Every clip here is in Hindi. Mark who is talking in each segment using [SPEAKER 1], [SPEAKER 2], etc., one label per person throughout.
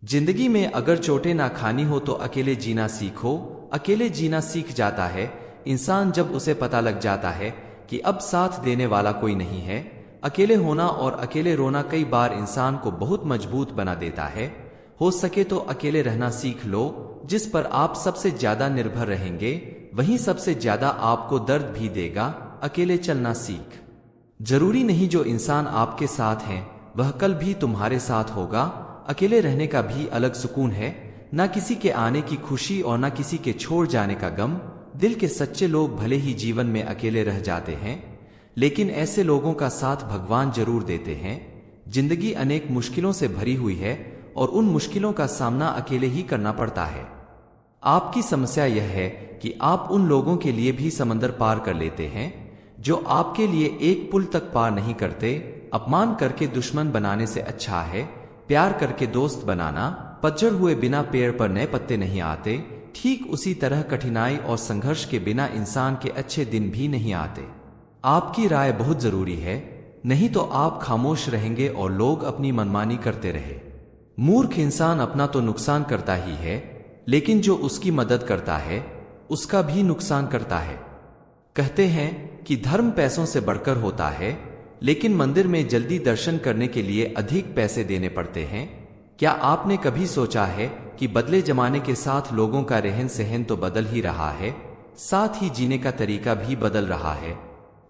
[SPEAKER 1] जिंदगी में अगर चोटें ना खानी हो तो अकेले जीना सीखो। अकेले जीना सीख जाता है इंसान जब उसे पता लग जाता है कि अब साथ देने वाला कोई नहीं है। अकेले होना और अकेले रोना कई बार इंसान को बहुत मजबूत बना देता है। हो सके तो अकेले रहना सीख लो। जिस पर आप सबसे ज्यादा निर्भर रहेंगे वहीं सबसे ज्यादा आपको दर्द भी देगा। अकेले चलना सीख। जरूरी नहीं जो इंसान आपके साथ है वह कल भी तुम्हारे साथ होगा। अकेले रहने का भी अलग सुकून है, ना किसी के आने की खुशी और ना किसी के छोड़ जाने का गम। दिल के सच्चे लोग भले ही जीवन में अकेले रह जाते हैं, लेकिन ऐसे लोगों का साथ भगवान जरूर देते हैं। जिंदगी अनेक मुश्किलों से भरी हुई है और उन मुश्किलों का सामना अकेले ही करना पड़ता है। आपकी समस्या यह है कि आप उन लोगों के लिए भी समंदर पार कर लेते हैं जो आपके लिए एक पुल तक पार नहीं करते। अपमान करके दुश्मन बनाने से अच्छा है प्यार करके दोस्त बनाना। पतझड़ हुए बिना पेड़ पर नए पत्ते नहीं आते। ठीक उसी तरह कठिनाई और संघर्ष के बिना इंसान के अच्छे दिन भी नहीं आते। आपकी राय बहुत जरूरी है, नहीं तो आप खामोश रहेंगे और लोग अपनी मनमानी करते रहे। मूर्ख इंसान अपना तो नुकसान करता ही है, लेकिन जो उसकी मदद करता है उसका भी नुकसान करता है। कहते हैं कि धर्म पैसों से बढ़कर होता है, लेकिन मंदिर में जल्दी दर्शन करने के लिए अधिक पैसे देने पड़ते हैं। क्या आपने कभी सोचा है कि बदले जमाने के साथ लोगों का रहन सहन तो बदल ही रहा है, साथ ही जीने का तरीका भी बदल रहा है।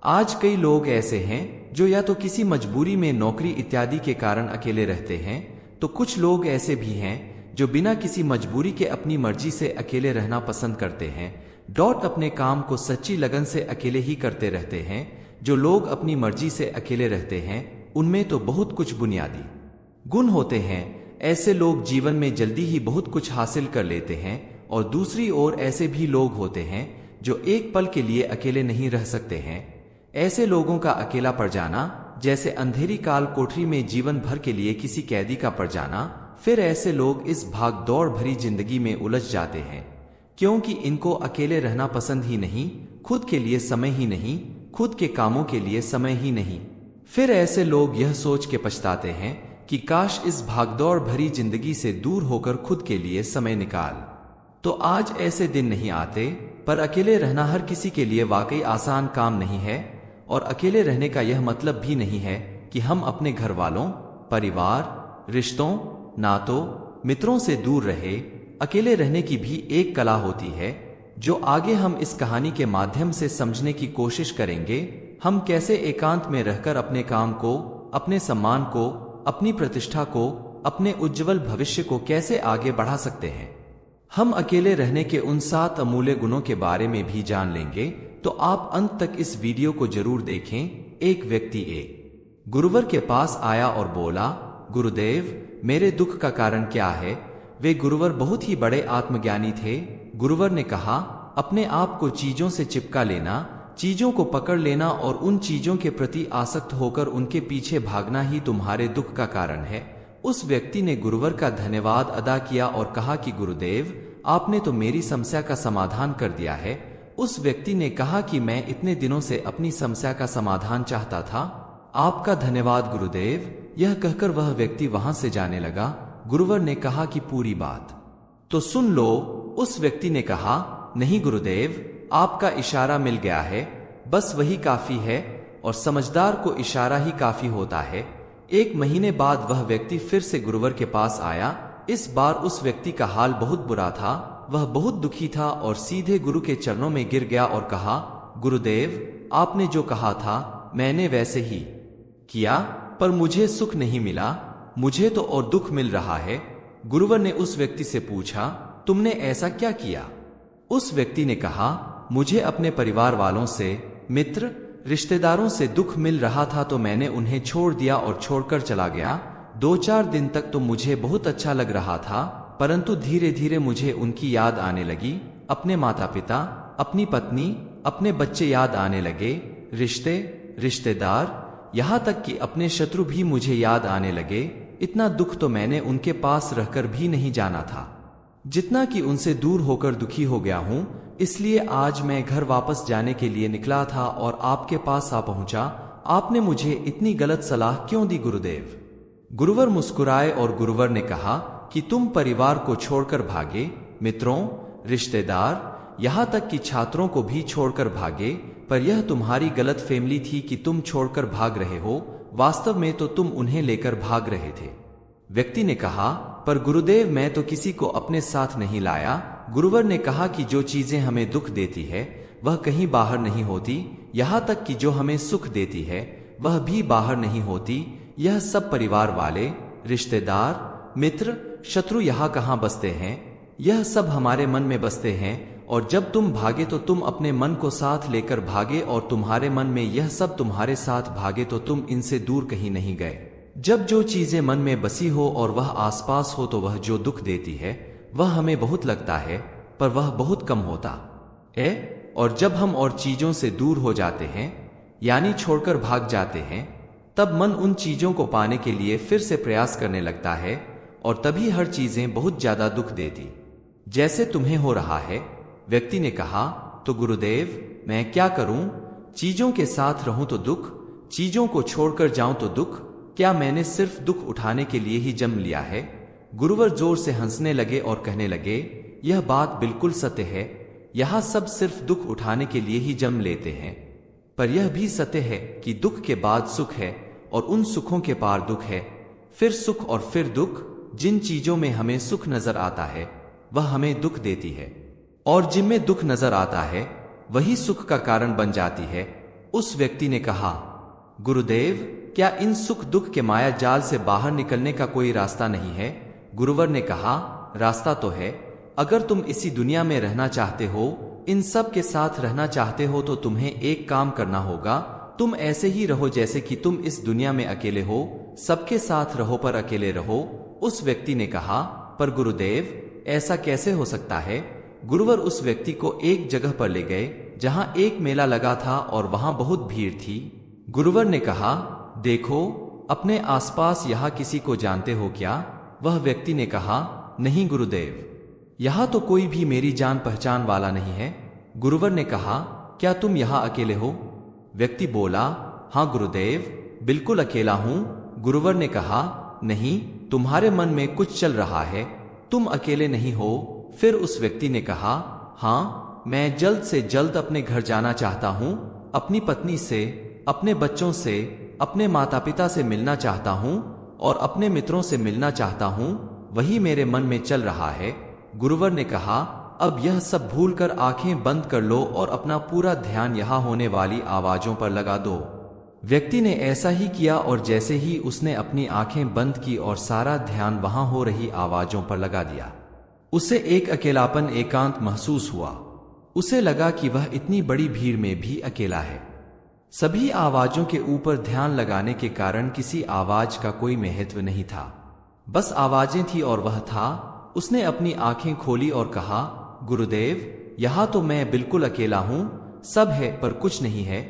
[SPEAKER 1] आज कई लोग ऐसे हैं जो या तो किसी मजबूरी में नौकरी इत्यादि के कारण अकेले रहते हैं, तो कुछ लोग ऐसे भी हैं जो बिना किसी मजबूरी के अपनी मर्जी से अकेले रहना पसंद करते हैं। अपने काम को सच्ची लगन से अकेले ही करते रहते हैं। जो लोग अपनी मर्जी से अकेले रहते हैं उनमें तो बहुत कुछ बुनियादी गुण होते हैं। ऐसे लोग जीवन में जल्दी ही बहुत कुछ हासिल कर लेते हैं, और दूसरी ओर ऐसे भी लोग होते हैं जो एक पल के लिए अकेले नहीं रह सकते हैं। ऐसे लोगों का अकेला पड़ जाना जैसे अंधेरी काल कोठरी में जीवन भर के लिए किसी कैदी का पड़ जाना। फिर ऐसे लोग इस भाग दौड़ भरी जिंदगी में उलझ जाते हैं क्योंकि इनको अकेले रहना पसंद ही नहीं, खुद के लिए समय ही नहीं, खुद के कामों के लिए समय ही नहीं। फिर ऐसे लोग यह सोच के पछताते हैं कि काश इस भागदौड़ भरी जिंदगी से दूर होकर खुद के लिए समय निकाल। तो आज ऐसे दिन नहीं आते, पर अकेले रहना हर किसी के लिए वाकई आसान काम नहीं है। और अकेले रहने का यह मतलब भी नहीं है कि हम अपने घर वालों, परिवार, रिश्तों, नातों, मित्रों से दूर रहे। अकेले रहने की भी एक कला होती है जो आगे हम इस कहानी के माध्यम से समझने की कोशिश करेंगे। हम कैसे एकांत में रहकर अपने काम को, अपने सम्मान को, अपनी प्रतिष्ठा को, अपने उज्जवल भविष्य को कैसे आगे बढ़ा सकते हैं। हम अकेले रहने के उन 7 अमूल्य गुणों के बारे में भी जान लेंगे, तो आप अंत तक इस वीडियो को जरूर देखें। एक व्यक्ति एक गुरुवर के पास आया और बोला, गुरुदेव, मेरे दुख का कारण क्या है। वे गुरुवर बहुत ही बड़े आत्मज्ञानी थे। गुरुवर ने कहा, अपने आप को चीजों से चिपका लेना, चीजों को पकड़ लेना और उन चीजों के प्रति आसक्त होकर उनके पीछे भागना ही तुम्हारे दुख का कारण है। उस व्यक्ति ने गुरुवर का धन्यवाद अदा किया और कहा कि गुरुदेव, आपने तो मेरी समस्या का समाधान कर दिया है। उस व्यक्ति ने कहा कि मैं इतने दिनों से अपनी समस्या का समाधान चाहता था। आपका धन्यवाद गुरुदेव। यह कहकर वह व्यक्ति वहां से जाने लगा। गुरुवर ने कहा कि पूरी बात तो सुन लो। उस व्यक्ति ने कहा, नहीं गुरुदेव, आपका इशारा मिल गया है, बस वही काफी है, और समझदार को इशारा ही काफी होता है। 1 महीने बाद वह व्यक्ति फिर से गुरुवर के पास आया। इस बार उस व्यक्ति का हाल बहुत बुरा था। वह बहुत दुखी था और सीधे गुरु के चरणों में गिर गया और कहा, गुरुदेव, आपने जो कहा था मैंने वैसे ही किया, पर मुझे सुख नहीं मिला, मुझे तो और दुख मिल रहा है। गुरुवर ने उस व्यक्ति से पूछा, तुमने ऐसा क्या किया। उस व्यक्ति ने कहा, मुझे अपने परिवार वालों से, मित्र, रिश्तेदारों से दुख मिल रहा था तो मैंने उन्हें छोड़ दिया और छोड़कर चला गया। 2-4 दिन तक तो मुझे बहुत अच्छा लग रहा था, परंतु धीरे धीरे मुझे उनकी याद आने लगी। अपने माता पिता, अपनी पत्नी, अपने बच्चे याद आने लगे, रिश्ते, रिश्तेदार, यहाँ तक कि अपने शत्रु भी मुझे याद आने लगे। इतना दुख तो मैंने उनके पास रहकर भी नहीं जाना था, जितना कि उनसे दूर होकर दुखी हो गया हूँ। इसलिए आज मैं घर वापस जाने के लिए निकला था और आपके पास आ पहुंचा। आपने मुझे इतनी गलत सलाह क्यों दी गुरुदेव। गुरुवर मुस्कुराए और गुरुवर ने कहा, कि तुम परिवार को छोड़कर भागे, मित्रों, रिश्तेदार, यहाँ तक कि छात्रों को भी छोड़कर भागे, पर यह तुम्हारी गलत फहमी थी कि तुम छोड़कर भाग रहे हो, वास्तव में तो तुम उन्हें लेकर भाग रहे थे। व्यक्ति ने कहा, पर गुरुदेव मैं तो किसी को अपने साथ नहीं लाया। गुरुवर ने कहा कि जो चीजें हमें दुख देती है वह कहीं बाहर नहीं होती, यहाँ तक कि जो हमें सुख देती है वह भी बाहर नहीं होती। यह सब परिवार वाले, रिश्तेदार, मित्र, शत्रु यहाँ कहाँ बसते हैं? यह सब हमारे मन में बसते हैं, और जब तुम भागे तो तुम अपने मन को साथ लेकर भागे, और तुम्हारे मन में यह सब तुम्हारे साथ भागे तो तुम इनसे दूर कहीं नहीं गए। जब जो चीजें मन में बसी हो और वह आसपास हो तो वह जो दुख देती है वह हमें बहुत लगता है, पर वह बहुत कम होता है। और जब हम और चीजों से दूर हो जाते हैं, यानी छोड़कर भाग जाते हैं, तब मन उन चीजों को पाने के लिए फिर से प्रयास करने लगता है, और तभी हर चीजें बहुत ज्यादा दुख देती, जैसे तुम्हें हो रहा है। व्यक्ति ने कहा, तो गुरुदेव मैं क्या करूं? चीजों के साथ रहूं तो दुख, चीजों को छोड़कर जाऊं तो दुख। क्या मैंने सिर्फ दुख उठाने के लिए ही जन्म लिया है? गुरुवर जोर से हंसने लगे और कहने लगे, यह बात बिल्कुल सत्य है। यहाँ सब सिर्फ दुख उठाने के लिए ही जन्म लेते हैं, पर यह भी सत्य है कि दुख के बाद सुख है, और उन सुखों के पार दुख है, फिर सुख और फिर दुख। जिन चीजों में हमें सुख नजर आता है वह हमें दुख देती है, और जिनमें दुख नजर आता है वही सुख का कारण बन जाती है। उस व्यक्ति ने कहा, गुरुदेव क्या इन सुख दुख के माया जाल से बाहर निकलने का कोई रास्ता नहीं है? गुरुवर ने कहा, रास्ता तो है। अगर तुम इसी दुनिया में रहना चाहते हो, इन सब के साथ रहना चाहते हो, तो तुम्हें एक काम करना होगा। तुम ऐसे ही रहो जैसे कि तुम इस दुनिया में अकेले हो, सबके साथ रहो पर अकेले रहो। उस व्यक्ति ने कहा, पर गुरुदेव ऐसा कैसे हो सकता है? गुरुवर उस व्यक्ति को एक जगह पर ले गए जहां एक मेला लगा था और वहां बहुत भीड़ थी। गुरुवर ने कहा, देखो अपने आसपास यहाँ किसी को जानते हो क्या? वह व्यक्ति ने कहा, नहीं गुरुदेव, यहाँ तो कोई भी मेरी जान पहचान वाला नहीं है। गुरुवर ने कहा, क्या तुम यहाँ अकेले हो? व्यक्ति बोला, हाँ गुरुदेव, बिल्कुल अकेला हूँ। गुरुवर ने कहा, नहीं, तुम्हारे मन में कुछ चल रहा है, तुम अकेले नहीं हो। फिर उस व्यक्ति ने कहा, हाँ, मैं जल्द से जल्द अपने घर जाना चाहता हूँ, अपनी पत्नी से, अपने बच्चों से, अपने माता पिता से मिलना चाहता हूँ, और अपने मित्रों से मिलना चाहता हूँ, वही मेरे मन में चल रहा है। गुरुवर ने कहा, अब यह सब भूलकर आंखें बंद कर लो और अपना पूरा ध्यान यहाँ होने वाली आवाजों पर लगा दो। व्यक्ति ने ऐसा ही किया, और जैसे ही उसने अपनी आंखें बंद की और सारा ध्यान वहां हो रही आवाजों पर लगा दिया, उसे एक अकेलापन, एकांत महसूस हुआ। उसे लगा कि वह इतनी बड़ी भीड़ में भी अकेला है। सभी आवाजों के ऊपर ध्यान लगाने के कारण किसी आवाज का कोई महत्व नहीं था, बस आवाजें थी और वह था। उसने अपनी आंखें खोली और कहा, गुरुदेव यहाँ तो मैं बिल्कुल अकेला हूँ, सब है पर कुछ नहीं है।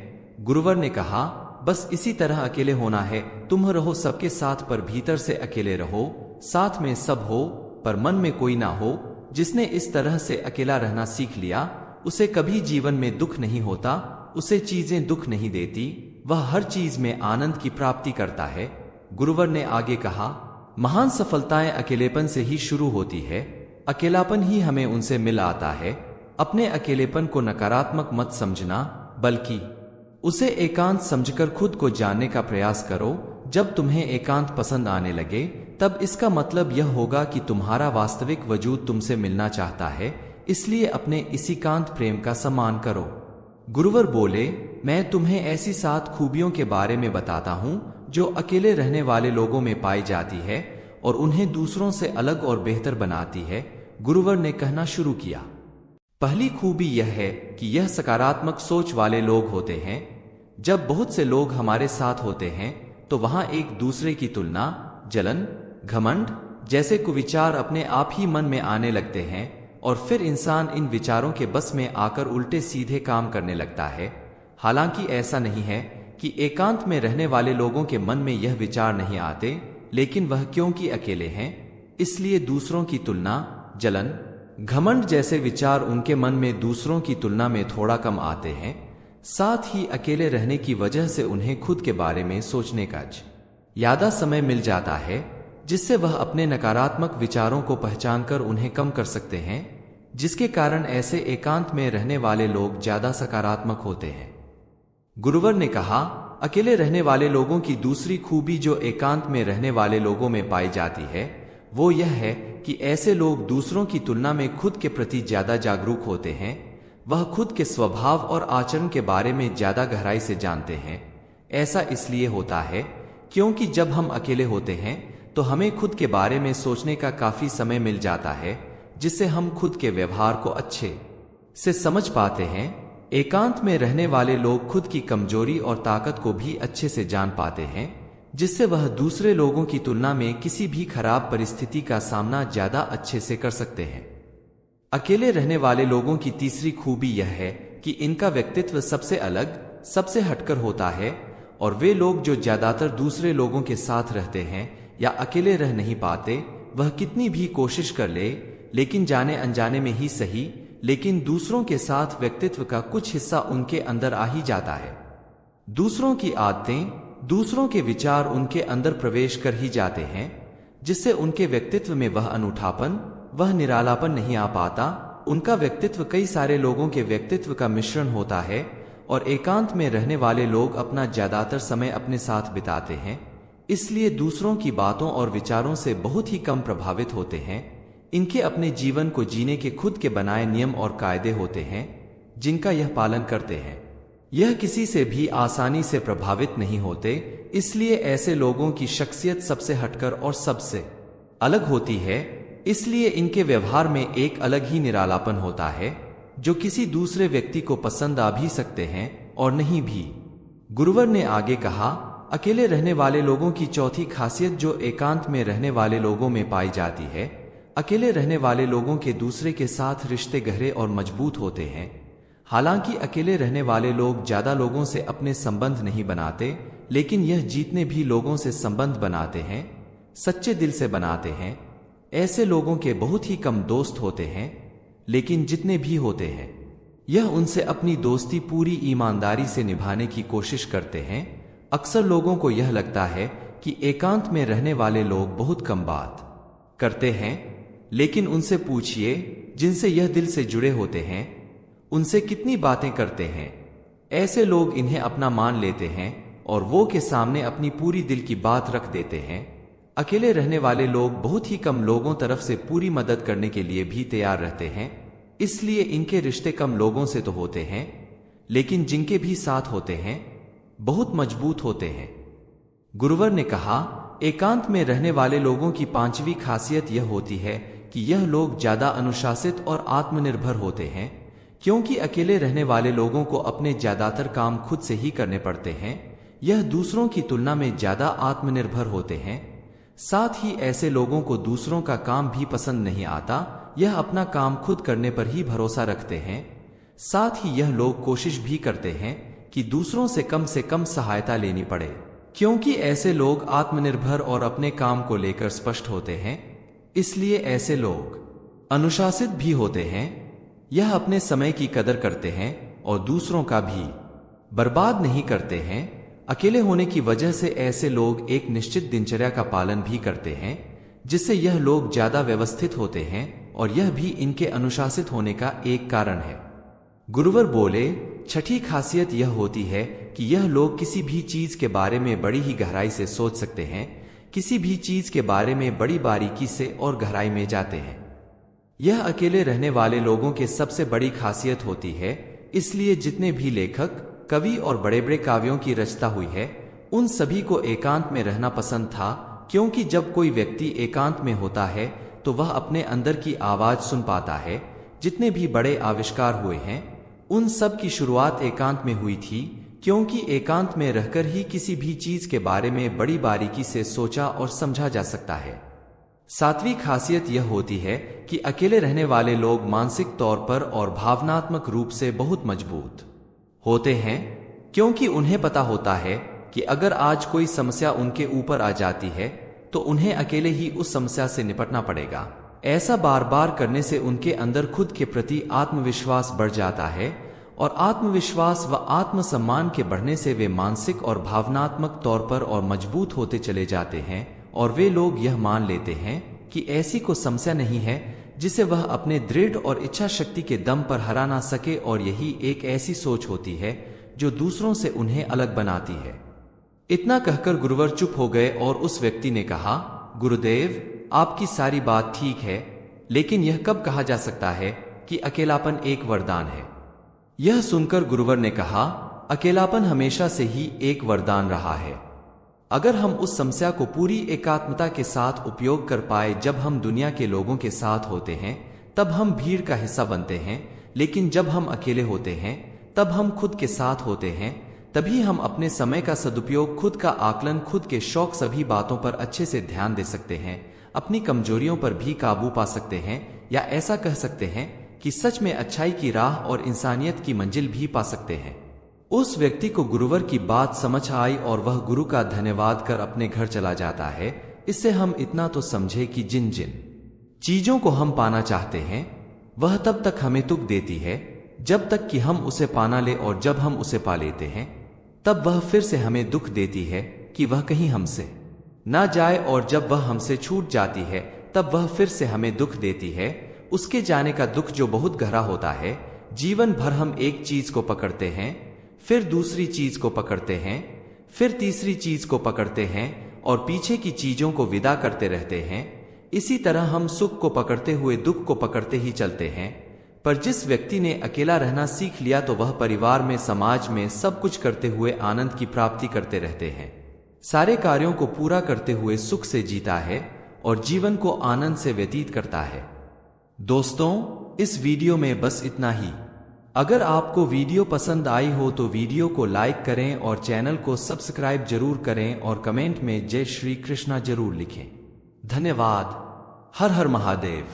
[SPEAKER 1] गुरुवर ने कहा, बस इसी तरह अकेले होना है। तुम रहो सबके साथ पर भीतर से अकेले रहो, साथ में सब हो पर मन में कोई ना हो। जिसने इस तरह से अकेला रहना सीख लिया उसे कभी जीवन में दुख नहीं होता, उसे चीजें दुख नहीं देती, वह हर चीज में आनंद की प्राप्ति करता है। गुरुवर ने आगे कहा, महान सफलताएं अकेलेपन से ही शुरू होती है, अकेलापन ही हमें उनसे मिल आता है। अपने अकेलेपन को नकारात्मक मत समझना, बल्कि उसे एकांत समझकर खुद को जानने का प्रयास करो। जब तुम्हें एकांत पसंद आने लगे तब इसका मतलब यह होगा कि तुम्हारा वास्तविक वजूद तुमसे मिलना चाहता है, इसलिए अपने इसी कांत प्रेम का सम्मान करो। गुरुवर बोले, मैं तुम्हें ऐसी 7 खूबियों के बारे में बताता हूँ जो अकेले रहने वाले लोगों में पाई जाती है और उन्हें दूसरों से अलग और बेहतर बनाती है। गुरुवर ने कहना शुरू किया, पहली खूबी यह है कि यह सकारात्मक सोच वाले लोग होते हैं। जब बहुत से लोग हमारे साथ होते हैं तो वहां एक दूसरे की तुलना, जलन, घमंड जैसे कुविचार अपने आप ही मन में आने लगते हैं, और फिर इंसान इन विचारों के बस में आकर उल्टे सीधे काम करने लगता है। हालांकि ऐसा नहीं है कि एकांत में रहने वाले लोगों के मन में यह विचार नहीं आते, लेकिन वह क्योंकि अकेले हैं इसलिए दूसरों की तुलना, जलन, घमंड जैसे विचार उनके मन में दूसरों की तुलना में थोड़ा कम आते हैं। साथ ही अकेले रहने की वजह से उन्हें खुद के बारे में सोचने का ज्यादा समय मिल जाता है। जिससे वह अपने नकारात्मक विचारों को पहचानकर उन्हें कम कर सकते हैं, जिसके कारण ऐसे एकांत में रहने वाले लोग ज्यादा सकारात्मक होते हैं। गुरुवर ने कहा, अकेले रहने वाले लोगों की दूसरी खूबी जो एकांत में रहने वाले लोगों में पाई जाती है वो यह है कि ऐसे लोग दूसरों की तुलना में खुद के प्रति ज्यादा जागरूक होते हैं। वह खुद के स्वभाव और आचरण के बारे में ज्यादा गहराई से जानते हैं। ऐसा इसलिए होता है क्योंकि जब हम अकेले होते हैं तो हमें खुद के बारे में सोचने का काफी समय मिल जाता है, जिससे हम खुद के व्यवहार को अच्छे से समझ पाते हैं। एकांत में रहने वाले लोग खुद की कमजोरी और ताकत को भी अच्छे से जान पाते हैं, जिससे वह दूसरे लोगों की तुलना में किसी भी खराब परिस्थिति का सामना ज्यादा अच्छे से कर सकते हैं। अकेले रहने वाले लोगों की तीसरी खूबी यह है कि इनका व्यक्तित्व सबसे अलग, सबसे हटकर होता है, और वे लोग जो ज्यादातर दूसरे लोगों के साथ रहते हैं या अकेले रह नहीं पाते, वह कितनी भी कोशिश कर ले, लेकिन जाने अनजाने में ही सही, लेकिन दूसरों के साथ व्यक्तित्व का कुछ हिस्सा उनके अंदर आ ही जाता है। दूसरों की आदतें, दूसरों के विचार उनके अंदर प्रवेश कर ही जाते हैं, जिससे उनके व्यक्तित्व में वह अनूठापन, वह निरालापन नहीं आ पाता। उनका व्यक्तित्व कई सारे लोगों के व्यक्तित्व का मिश्रण होता है, और एकांत में रहने वाले लोग अपना ज्यादातर समय अपने साथ बिताते हैं, इसलिए दूसरों की बातों और विचारों से बहुत ही कम प्रभावित होते हैं। इनके अपने जीवन को जीने के खुद के बनाए नियम और कायदे होते हैं, जिनका यह पालन करते हैं। यह किसी से भी आसानी से प्रभावित नहीं होते, इसलिए ऐसे लोगों की शख्सियत सबसे हटकर और सबसे अलग होती है। इसलिए इनके व्यवहार में एक अलग ही निरालापन होता है, जो किसी दूसरे व्यक्ति को पसंद आ भी सकते हैं और नहीं भी। गुरुवर ने आगे कहा, अकेले रहने वाले लोगों की चौथी खासियत जो एकांत में रहने वाले लोगों में पाई जाती है, अकेले रहने वाले लोगों के दूसरे के साथ रिश्ते गहरे और मजबूत होते हैं। हालांकि अकेले रहने वाले लोग ज्यादा लोगों से अपने संबंध नहीं बनाते, लेकिन यह जितने भी लोगों से संबंध बनाते हैं, सच्चे दिल से बनाते हैं। ऐसे लोगों के बहुत ही कम दोस्त होते हैं, लेकिन जितने भी होते हैं, यह उनसे अपनी दोस्ती पूरी ईमानदारी से निभाने की कोशिश करते हैं। अक्सर लोगों को यह लगता है कि एकांत में रहने वाले लोग बहुत कम बात करते हैं, लेकिन उनसे पूछिए जिनसे यह दिल से जुड़े होते हैं, उनसे कितनी बातें करते हैं। ऐसे लोग इन्हें अपना मान लेते हैं और वो के सामने अपनी पूरी दिल की बात रख देते हैं। अकेले रहने वाले लोग बहुत ही कम लोगों तरफ से पूरी मदद करने के लिए भी तैयार रहते हैं, इसलिए इनके रिश्ते कम लोगों से तो होते हैं, लेकिन जिनके भी साथ होते हैं बहुत मजबूत होते हैं। गुरुवर ने कहा, एकांत में रहने वाले लोगों की पांचवी खासियत यह होती है कि यह लोग ज्यादा अनुशासित और आत्मनिर्भर होते हैं, क्योंकि अकेले रहने वाले लोगों को अपने ज्यादातर काम खुद से ही करने पड़ते हैं। यह दूसरों की तुलना में ज्यादा आत्मनिर्भर होते हैं। साथ ही ऐसे लोगों को दूसरों का काम भी पसंद नहीं आता, यह अपना काम खुद करने पर ही भरोसा रखते हैं। साथ ही यह लोग कोशिश भी करते हैं कि दूसरों से कम सहायता लेनी पड़े, क्योंकि ऐसे लोग आत्मनिर्भर और अपने काम को लेकर स्पष्ट होते हैं। इसलिए ऐसे लोग अनुशासित भी होते हैं। यह अपने समय की कदर करते हैं और दूसरों का भी बर्बाद नहीं करते हैं। अकेले होने की वजह से ऐसे लोग एक निश्चित दिनचर्या का पालन भी करते हैं, जिससे यह लोग ज्यादा व्यवस्थित होते हैं, और यह भी इनके अनुशासित होने का एक कारण है। गुरुवर बोले, छठी खासियत यह होती है कि यह लोग किसी भी चीज के बारे में बड़ी ही गहराई से सोच सकते हैं, किसी भी चीज के बारे में बड़ी बारीकी से और गहराई में जाते हैं। यह अकेले रहने वाले लोगों के सबसे बड़ी खासियत होती है। इसलिए जितने भी लेखक, कवि और बड़े बड़े काव्यों की रचना हुई है, उन सभी को एकांत में रहना पसंद था, क्योंकि जब कोई व्यक्ति एकांत में होता है तो वह अपने अंदर की आवाज सुन पाता है। जितने भी बड़े आविष्कार हुए हैं, उन सब की शुरुआत एकांत में हुई थी, क्योंकि एकांत में रहकर ही किसी भी चीज के बारे में बड़ी बारीकी से सोचा और समझा जा सकता है। सातवीं खासियत यह होती है कि अकेले रहने वाले लोग मानसिक तौर पर और भावनात्मक रूप से बहुत मजबूत होते हैं, क्योंकि उन्हें पता होता है कि अगर आज कोई समस्या उनके ऊपर आ जाती है तो उन्हें अकेले ही उस समस्या से निपटना पड़ेगा। ऐसा बार बार करने से उनके अंदर खुद के प्रति आत्मविश्वास बढ़ जाता है, और आत्मविश्वास व आत्मसम्मान के बढ़ने से वे मानसिक और भावनात्मक तौर पर और मजबूत होते चले जाते हैं, और वे लोग यह मान लेते हैं कि ऐसी कोई समस्या नहीं है जिसे वह अपने दृढ़ और इच्छा शक्ति के दम पर हरा ना सके, और यही एक ऐसी सोच होती है जो दूसरों से उन्हें अलग बनाती है। इतना कहकर गुरुवर चुप हो गए और उस व्यक्ति ने कहा, गुरुदेव, आपकी सारी बात ठीक है, लेकिन यह कब कहा जा सकता है कि अकेलापन एक वरदान है? यह सुनकर गुरुवर ने कहा, अकेलापन हमेशा से ही एक वरदान रहा है। अगर हम उस समस्या को पूरी एकात्मता के साथ उपयोग कर पाए, जब हम दुनिया के लोगों के साथ होते हैं तब हम भीड़ का हिस्सा बनते हैं, लेकिन जब हम अकेले होते हैं तब हम खुद के साथ होते हैं। तभी हम अपने समय का सदुपयोग, खुद का आकलन, खुद के शौक, सभी बातों पर अच्छे से ध्यान दे सकते हैं, अपनी कमजोरियों पर भी काबू पा सकते हैं, या ऐसा कह सकते हैं कि सच में अच्छाई की राह और इंसानियत की मंजिल भी पा सकते हैं। उस व्यक्ति को गुरुवर की बात समझ आई और वह गुरु का धन्यवाद कर अपने घर चला जाता है। इससे हम इतना तो समझे कि जिन जिन चीजों को हम पाना चाहते हैं वह तब तक हमें दुख देती है जब तक कि हम उसे पाना ले, और जब हम उसे पा लेते हैं तब वह फिर से हमें दुख देती है कि वह कहीं हमसे ना जाए, और जब वह हमसे छूट जाती है तब वह फिर से हमें दुख देती है। उसके जाने का दुख जो बहुत गहरा होता है। जीवन भर हम एक चीज को पकड़ते हैं, फिर दूसरी चीज को पकड़ते हैं, फिर तीसरी चीज को पकड़ते हैं और पीछे की चीजों को विदा करते रहते हैं। इसी तरह हम सुख को पकड़ते हुए दुख को पकड़ते ही चलते हैं। पर जिस व्यक्ति ने अकेला रहना सीख लिया तो वह परिवार में, समाज में सब कुछ करते हुए आनंद की प्राप्ति करते रहते हैं, सारे कार्यों को पूरा करते हुए सुख से जीता है और जीवन को आनंद से व्यतीत करता है। दोस्तों, इस वीडियो में बस इतना ही। अगर आपको वीडियो पसंद आई हो तो वीडियो को लाइक करें और चैनल को सब्सक्राइब जरूर करें और कमेंट में जय श्री कृष्णा जरूर लिखें। धन्यवाद। हर हर महादेव।